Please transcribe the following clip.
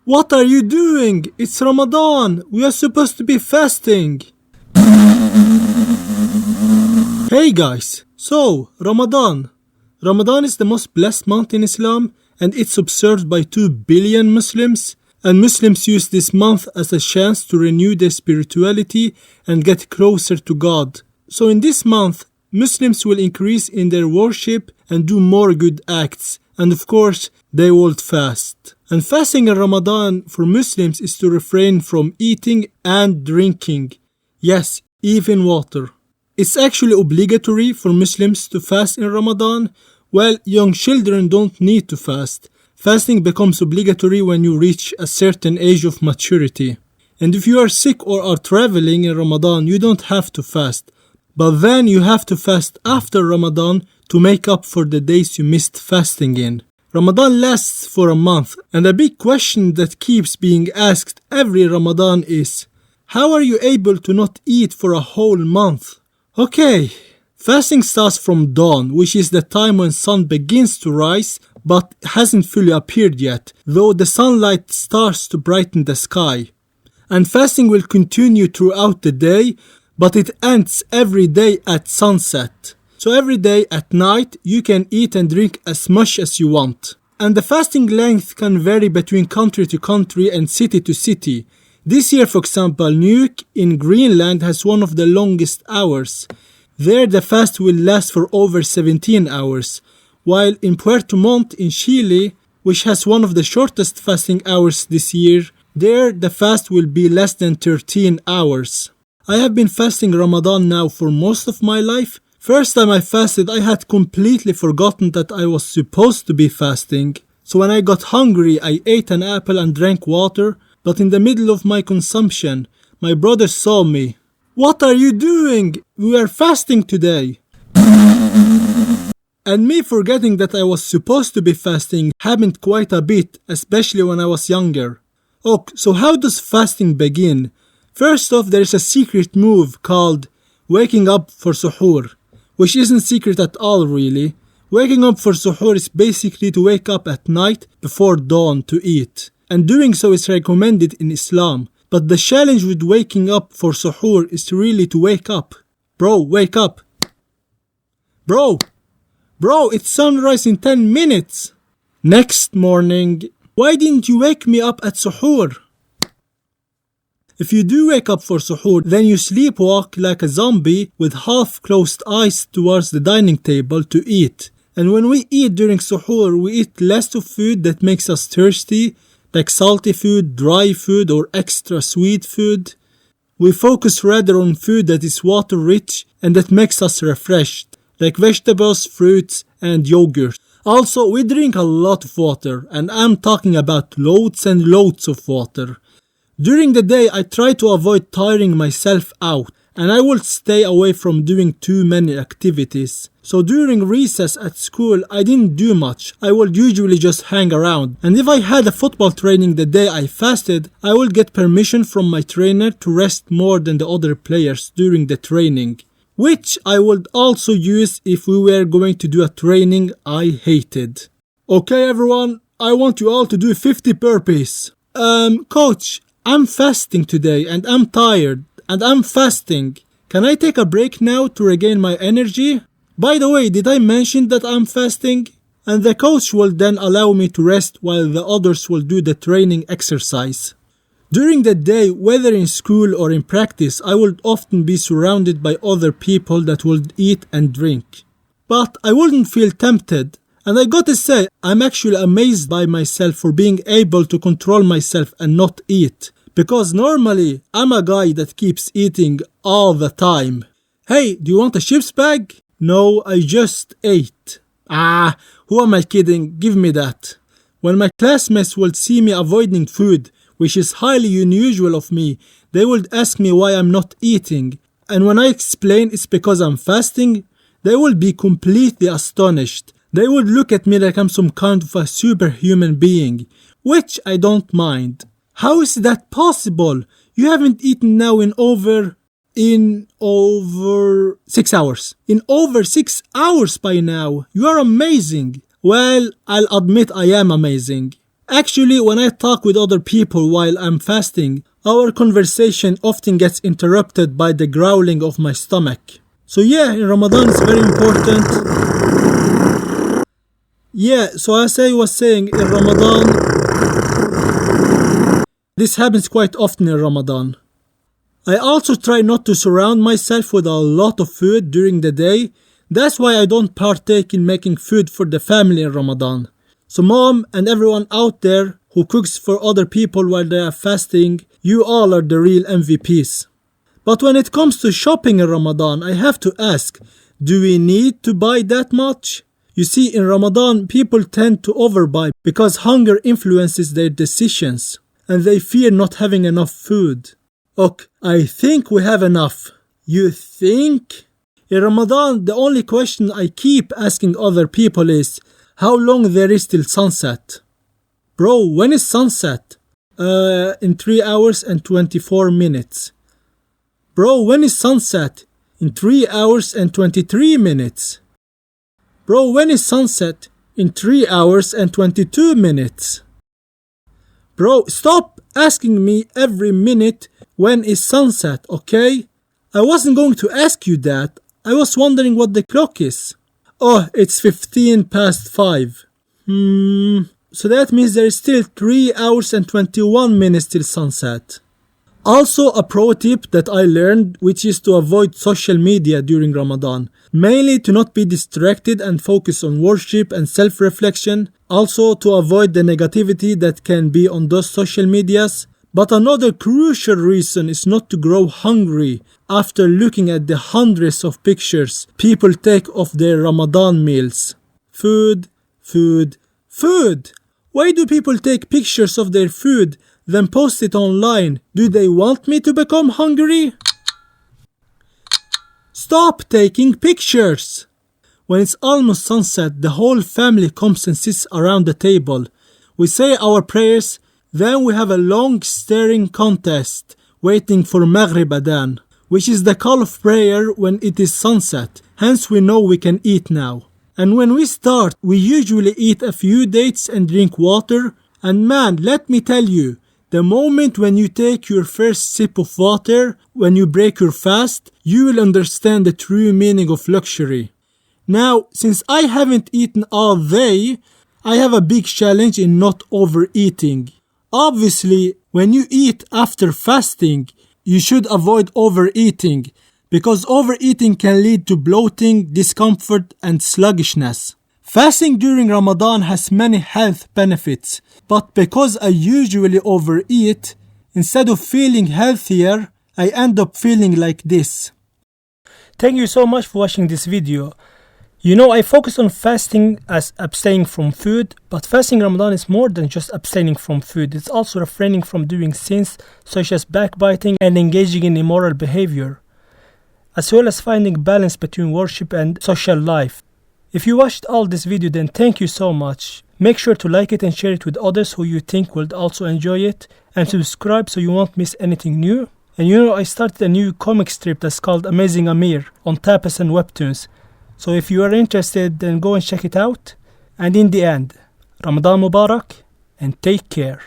What are you doing? It's Ramadan. We are supposed to be fasting. Hey guys, so Ramadan. Ramadan is the most blessed month in Islam and it's observed by 2 billion Muslims. And Muslims use this month as a chance to renew their spirituality and get closer to God. So in this month, Muslims will increase in their worship and do more good acts. And of course, they will fast. And fasting in Ramadan for Muslims is to refrain from eating and drinking. Yes, even water. It's actually obligatory for Muslims to fast in Ramadan. Well, young children don't need to fast. Fasting becomes obligatory when you reach a certain age of maturity. And if you are sick or are traveling in Ramadan, you don't have to fast. But then you have to fast after Ramadan to make up for the days you missed fasting in. Ramadan lasts for a month, and a big question that keeps being asked every Ramadan is, how are you able to not eat for a whole month? Okay, fasting starts from dawn, which is the time when sun begins to rise but hasn't fully appeared yet, though the sunlight starts to brighten the sky. And fasting will continue throughout the day, but it ends every day at sunset. So every day at night you can eat and drink as much as you want. And the fasting length can vary between country to country and city to city. This year, for example, Nuuk in Greenland has one of the longest hours. There the fast will last for over 17 hours, while in Puerto Montt in Chile, which has one of the shortest fasting hours this year, there the fast will be less than 13 hours. I have been fasting Ramadan now for most of my life. First time I fasted, I had completely forgotten that I was supposed to be fasting. So when I got hungry, I ate an apple and drank water, but in the middle of my consumption, my brother saw me. What are you doing? We are fasting today. And me forgetting that I was supposed to be fasting happened quite a bit, especially when I was younger. Okay, so how does fasting begin? First off, there is a secret move called waking up for suhoor, which isn't secret at all really. Waking up for suhoor is basically to wake up at night before dawn to eat. And doing so is recommended in Islam. But the challenge with waking up for suhoor is really to wake up. Bro, wake up. Bro, it's sunrise in 10 minutes. Next morning, why didn't you wake me up at suhoor? If you do wake up for suhoor, then you sleepwalk like a zombie with half-closed eyes towards the dining table to eat. And when we eat during suhoor, we eat less of food that makes us thirsty, like salty food, dry food, or extra sweet food. We focus rather on food that is water-rich and that makes us refreshed, like vegetables, fruits, and yogurt. Also, we drink a lot of water, and I'm talking about loads and loads of water. During the day, I try to avoid tiring myself out, and I will stay away from doing too many activities. So during recess at school, I didn't do much. I would usually just hang around. And if I had a football training the day I fasted, I would get permission from my trainer to rest more than the other players during the training, which I would also use if we were going to do a training I hated. Okay everyone, I want you all to do 50 burpees. Coach, I'm fasting today and I'm tired and I'm fasting. Can I take a break now to regain my energy? By the way, did I mention that I'm fasting? And the coach will then allow me to rest while the others will do the training exercise. During the day, whether in school or in practice, I would often be surrounded by other people that would eat and drink. But I wouldn't feel tempted. And I gotta say, I'm actually amazed by myself for being able to control myself and not eat. Because normally, I'm a guy that keeps eating all the time. Hey, do you want a chips bag? No, I just ate. Who am I kidding? Give me that. When my classmates would see me avoiding food, which is highly unusual of me, they would ask me why I'm not eating. And when I explain it's because I'm fasting, they would be completely astonished. They would look at me like I'm some kind of a superhuman being, which I don't mind. How is that possible? You haven't eaten now in over 6 hours. In over 6 hours by now. You are amazing. Well, I'll admit I am amazing. Actually, when I talk with other people while I'm fasting, our conversation often gets interrupted by the growling of my stomach. So yeah, in Ramadan it's very important. Yeah, so as I was saying, in Ramadan, this happens quite often in Ramadan. I also try not to surround myself with a lot of food during the day. That's why I don't partake in making food for the family in Ramadan. So mom and everyone out there who cooks for other people while they are fasting, you all are the real MVPs. But when it comes to shopping in Ramadan, I have to ask, do we need to buy that much? You see, in Ramadan, people tend to overbuy because hunger influences their decisions and they fear not having enough food. Okay, I think we have enough. You think? In Ramadan, the only question I keep asking other people is, how long there is till sunset? Bro, when is sunset? In 3 hours and 24 minutes. Bro, when is sunset? In 3 hours and 23 minutes. Bro, when is sunset? In 3 hours and 22 minutes. Bro, stop asking me every minute when is sunset, okay? I wasn't going to ask you that. I was wondering what the clock is. Oh, it's 15 past 5. So that means there is still 3 hours and 21 minutes till sunset. Also, a pro tip that I learned, which is to avoid social media during Ramadan. Mainly to not be distracted and focus on worship and self-reflection. Also to avoid the negativity that can be on those social medias. But another crucial reason is not to grow hungry after looking at the hundreds of pictures people take of their Ramadan meals. Food, food, food! Why do people take pictures of their food then post it online? Do they want me to become hungry? Stop taking pictures! When it's almost sunset, the whole family comes and sits around the table. We say our prayers, then we have a long staring contest waiting for Maghrib Adhan, which is the call of prayer when it is sunset. Hence we know we can eat now. And when we start, we usually eat a few dates and drink water. And man, let me tell you, the moment when you take your first sip of water, when you break your fast, you will understand the true meaning of luxury. Now, since I haven't eaten all day, I have a big challenge in not overeating. Obviously, when you eat after fasting, you should avoid overeating, because overeating can lead to bloating, discomfort, and sluggishness. Fasting during Ramadan has many health benefits, but because I usually overeat, instead of feeling healthier, I end up feeling like this. Thank you so much for watching this video. You know, I focus on fasting as abstaining from food, but fasting Ramadan is more than just abstaining from food. It's also refraining from doing sins such as backbiting and engaging in immoral behavior, as well as finding balance between worship and social life. If you watched all this video, then thank you so much. Make sure to like it and share it with others who you think will also enjoy it, and subscribe so you won't miss anything new. And you know, I started a new comic strip that's called Amazing Amir on Tapas and Webtoons. So if you are interested, then go and check it out. And in the end, Ramadan Mubarak and take care.